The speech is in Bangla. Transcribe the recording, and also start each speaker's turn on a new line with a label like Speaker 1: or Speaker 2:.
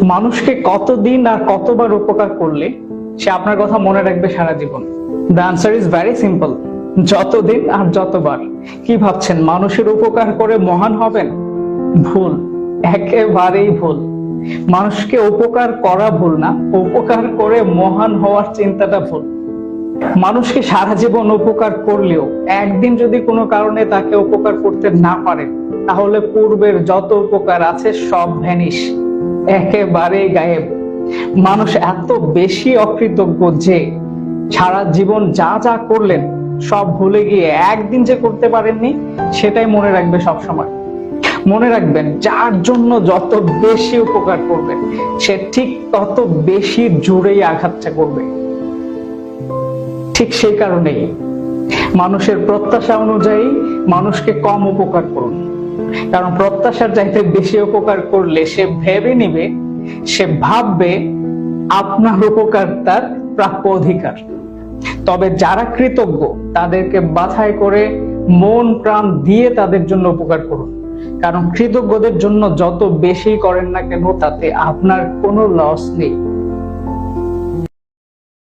Speaker 1: মানুষকে কতদিন আর কতবার উপকার করলে সে আপনার কথা মনে রাখবে সারা জীবন? The answer is very simple, যতদিন আর যতবার। কি ভাবছেন মানুষের উপকার করে মহান হবেন? ভুল, একেবারেই ভুল। মানুষকে উপকার করা ভুল না, উপকার করে মহান হওয়ার চিন্তাটা ভুল। মানুষকে সারা জীবন উপকার করলেও একদিন যদি কোনো কারণে তাকে উপকার করতে না পারেন, তাহলে পূর্বের যত উপকার আছে সব ভ্যানিশ, একেবারেই গায়েব। মানুষ এত বেশি অকৃতজ্ঞ যে সারা জীবন যা যা করলেন সব ভুলে গিয়ে একদিন যে করতে পারেননি সেটাই মনে রাখবে সব সময়। মনে রাখবেন, যার জন্য যত বেশি উপকার করবেন সে ঠিক তত বেশি জোরেই আঘাতটা করবে। ঠিক সেই কারণেই মানুষের প্রত্যাশা অনুযায়ী মানুষকে কম উপকার করুন, কারণ প্রত্যাশার চাইতে বেশি উপকার করলে সে ভেবে নিবে, সে ভাববে আপনার উপকার তার প্রাপ্য অধিকার। তবে যারা কৃতজ্ঞ তাদেরকে বাছাই করে মন প্রাণ দিয়ে তাদের জন্য উপকার করুন, কারণ কৃতজ্ঞদের জন্য যত বেশি করেন না কেন তাতে আপনার কোনো লস নেই।